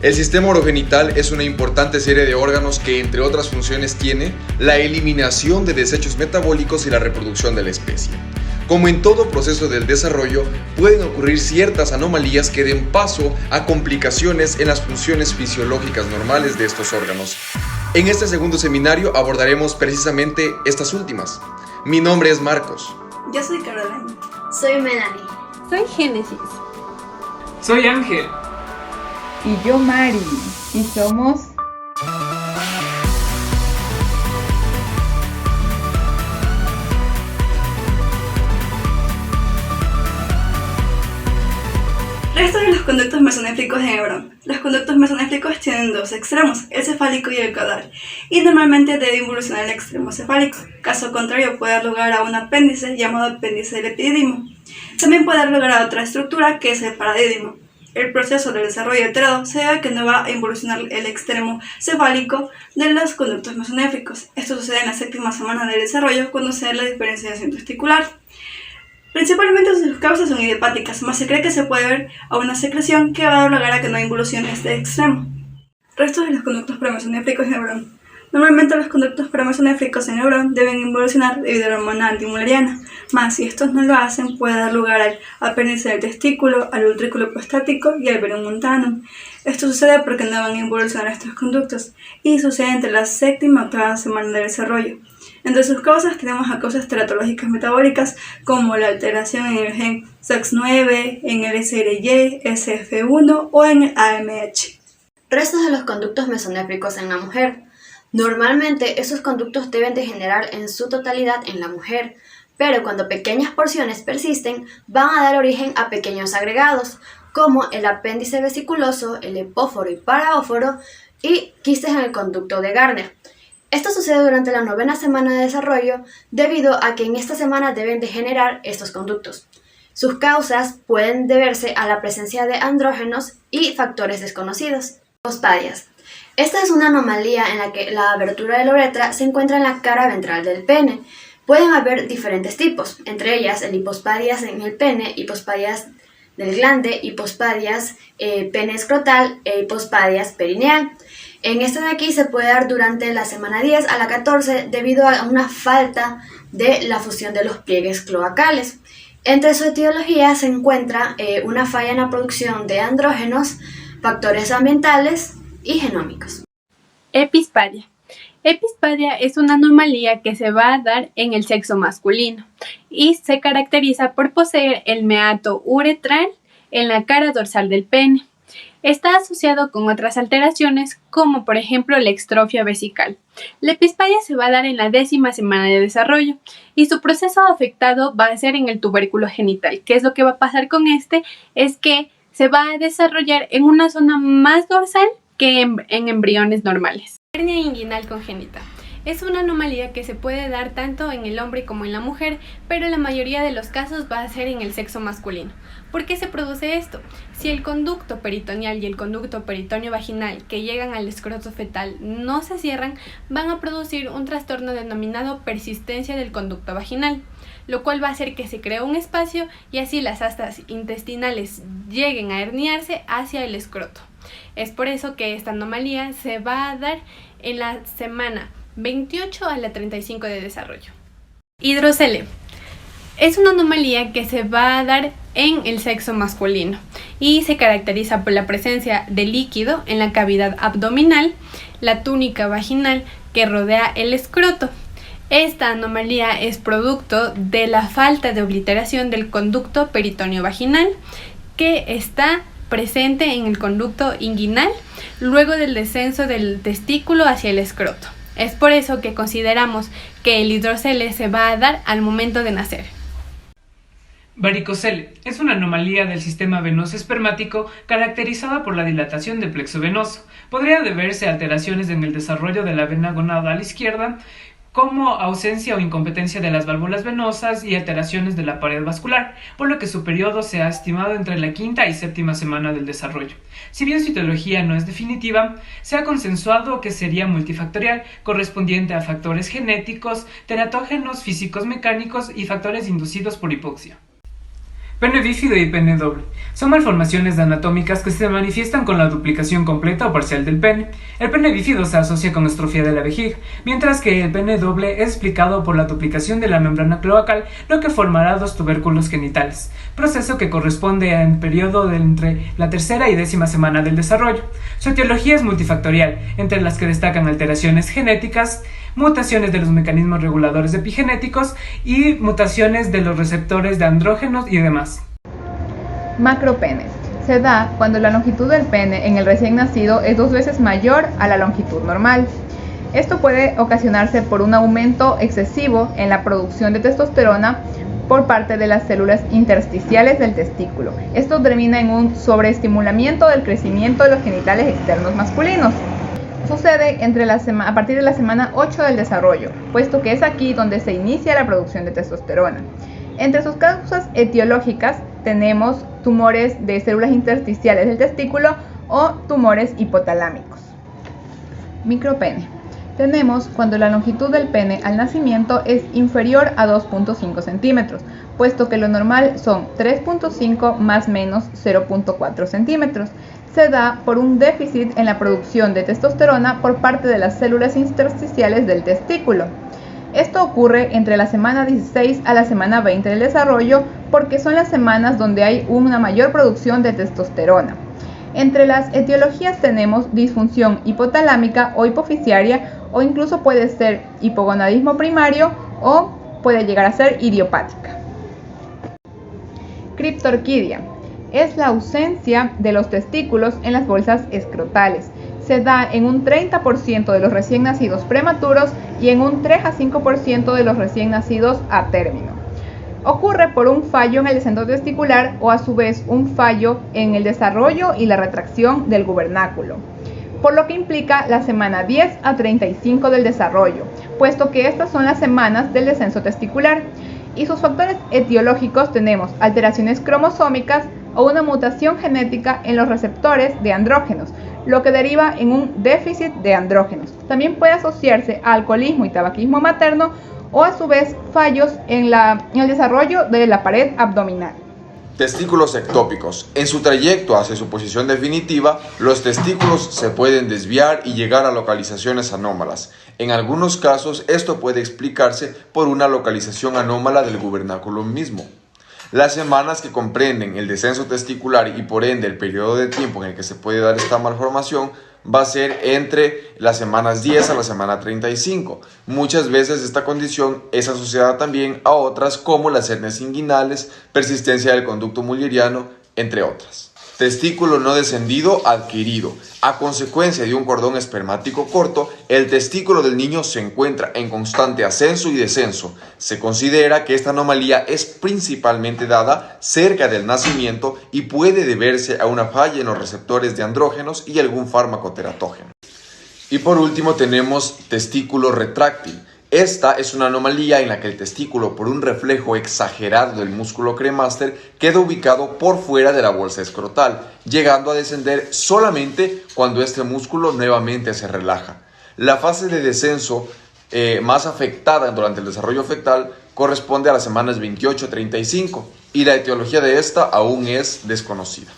El sistema urogenital es una importante serie de órganos que, entre otras funciones, tiene la eliminación de desechos metabólicos y la reproducción de la especie. Como en todo proceso del desarrollo, pueden ocurrir ciertas anomalías que den paso a complicaciones en las funciones fisiológicas normales de estos órganos. En este segundo seminario abordaremos precisamente estas últimas. Mi nombre es Marcos. Yo soy Carolina. Soy Melanie. Soy Génesis. Soy Ángel. Y yo Mari. Y somos... Resto de los conductos mesonéfricos en Hebrón. Los conductos mesonéfricos tienen dos extremos, el cefálico y el caudal, y normalmente debe involucionar el extremo cefálico. Caso contrario, puede dar lugar a un apéndice llamado apéndice del epidídimo. También puede dar lugar a otra estructura que es el paradídimo. El proceso del desarrollo alterado se debe a que no va a involucionar el extremo cefálico de los conductos mesonéfricos. Esto sucede en la séptima semana del desarrollo cuando se da la diferenciación testicular. Principalmente sus causas son idiopáticas, mas se cree que se puede ver a una secreción que va a dar lugar a que no involucione este extremo. Restos de los conductos premesonéfricos en Hebrón. Normalmente los conductos premesonéfricos en Hebrón deben involucionar debido a la hormona antimuleriana, mas si estos no lo hacen puede dar lugar al apéndice del testículo, al utrículo prostático y al verum montanum. Esto sucede porque no van a involucionar estos conductos y sucede entre la séptima y octava semana del desarrollo. Entre sus causas tenemos a causas teratológicas metabólicas como la alteración en el gen SOX9, en el SRY, SF1 o en el AMH. Restos de los conductos mesonéfricos en la mujer. Normalmente esos conductos deben degenerar en su totalidad en la mujer, pero cuando pequeñas porciones persisten van a dar origen a pequeños agregados, como el apéndice vesiculoso, el epóforo y paraóforo y quistes en el conducto de Gardner. Esto sucede durante la 9ª semana de desarrollo debido a que en esta semana deben degenerar estos conductos. Sus causas pueden deberse a la presencia de andrógenos y factores desconocidos. Hipospadias. Esta es una anomalía en la que la abertura de la uretra se encuentra en la cara ventral del pene. Pueden haber diferentes tipos, entre ellas el hipospadias en el pene, hipospadias del glande, hipospadias pene escrotal e hipospadias perineal. En esta de aquí se puede dar durante la semana 10 a la 14 debido a una falta de la fusión de los pliegues cloacales. Entre su etiología se encuentra una falla en la producción de andrógenos, factores ambientales y genómicos. Epispadia. Epispadia es una anomalía que se va a dar en el sexo masculino y se caracteriza por poseer el meato uretral en la cara dorsal del pene. Está asociado con otras alteraciones como por ejemplo la extrofia vesical. La epispadia se va a dar en la 10ª semana de desarrollo y su proceso afectado va a ser en el tubérculo genital. ¿Qué es lo que va a pasar con este? Es que se va a desarrollar en una zona más dorsal que en embriones normales. Hernia inguinal congénita. Es una anomalía que se puede dar tanto en el hombre como en la mujer, pero la mayoría de los casos va a ser en el sexo masculino. ¿Por qué se produce esto? Si el conducto peritoneal y el conducto peritoneo vaginal que llegan al escroto fetal no se cierran, van a producir un trastorno denominado persistencia del conducto vaginal, lo cual va a hacer que se cree un espacio y así las astas intestinales lleguen a herniarse hacia el escroto. Es por eso que esta anomalía se va a dar en la semana 28 a la 35 de desarrollo. Hidrocele. Es una anomalía que se va a dar en el sexo masculino y se caracteriza por la presencia de líquido en la cavidad abdominal, la túnica vaginal que rodea el escroto. Esta anomalía es producto de la falta de obliteración del conducto peritoneo vaginal que está presente en el conducto inguinal luego del descenso del testículo hacia el escroto. Es por eso que consideramos que el hidrocele se va a dar al momento de nacer. Varicocele es una anomalía del sistema venoso espermático caracterizada por la dilatación del plexo venoso. Podría deberse a alteraciones en el desarrollo de la vena gonadal izquierda, como ausencia o incompetencia de las válvulas venosas y alteraciones de la pared vascular, por lo que su periodo se ha estimado entre la 5ª y 7ª semana del desarrollo. Si bien su etiología no es definitiva, se ha consensuado que sería multifactorial, correspondiente a factores genéticos, teratógenos físicos mecánicos y factores inducidos por hipoxia. Pene bífido y pene doble. Son malformaciones anatómicas que se manifiestan con la duplicación completa o parcial del pene. El pene bífido se asocia con estrofia de la vejiga, mientras que el pene doble es explicado por la duplicación de la membrana cloacal, lo que formará 2 tubérculos genitales, proceso que corresponde al periodo de entre la 3ª y 10ª semana del desarrollo. Su etiología es multifactorial, entre las que destacan alteraciones genéticas, mutaciones de los mecanismos reguladores epigenéticos y mutaciones de los receptores de andrógenos y demás. Macropene. Se da cuando la longitud del pene en el recién nacido es 2 veces mayor a la longitud normal. Esto puede ocasionarse por un aumento excesivo en la producción de testosterona por parte de las células intersticiales del testículo. Esto termina en un sobreestimulamiento del crecimiento de los genitales externos masculinos. Sucede a partir de la semana 8 del desarrollo, puesto que es aquí donde se inicia la producción de testosterona. Entre sus causas etiológicas tenemos tumores de células intersticiales del testículo o tumores hipotalámicos. Micropene. Tenemos cuando la longitud del pene al nacimiento es inferior a 2.5 centímetros, puesto que lo normal son 3.5 más menos 0.4 centímetros. Se da por un déficit en la producción de testosterona por parte de las células intersticiales del testículo. Esto ocurre entre la semana 16 a la semana 20 del desarrollo porque son las semanas donde hay una mayor producción de testosterona. Entre las etiologías tenemos disfunción hipotalámica o hipofisiaria o incluso puede ser hipogonadismo primario o puede llegar a ser idiopática. Criptorquidia. Es la ausencia de los testículos en las bolsas escrotales. Se da en un 30% de los recién nacidos prematuros y en un 3 a 5% de los recién nacidos a término. Ocurre por un fallo en el centro testicular o a su vez un fallo en el desarrollo y la retracción del gubernáculo, por lo que implica la semana 10 a 35 del desarrollo, puesto que estas son las semanas del descenso testicular. Y sus factores etiológicos tenemos alteraciones cromosómicas o una mutación genética en los receptores de andrógenos, lo que deriva en un déficit de andrógenos. También puede asociarse a alcoholismo y tabaquismo materno o a su vez fallos en el desarrollo de la pared abdominal. Testículos ectópicos. En su trayecto hacia su posición definitiva, los testículos se pueden desviar y llegar a localizaciones anómalas. En algunos casos, esto puede explicarse por una localización anómala del gubernáculo mismo. Las semanas que comprenden el descenso testicular y por ende el periodo de tiempo en el que se puede dar esta malformación va a ser entre las semanas 10 a la semana 35. Muchas veces esta condición es asociada también a otras como las hernias inguinales, persistencia del conducto mulleriano, entre otras. Testículo no descendido adquirido. A consecuencia de un cordón espermático corto, el testículo del niño se encuentra en constante ascenso y descenso. Se considera que esta anomalía es principalmente dada cerca del nacimiento y puede deberse a una falla en los receptores de andrógenos y algún fármaco teratógeno. Y por último tenemos testículo retráctil. Esta es una anomalía en la que el testículo, por un reflejo exagerado del músculo cremaster, queda ubicado por fuera de la bolsa escrotal, llegando a descender solamente cuando este músculo nuevamente se relaja. La fase de descenso más afectada durante el desarrollo fetal corresponde a las semanas 28 a 35 y la etiología de esta aún es desconocida.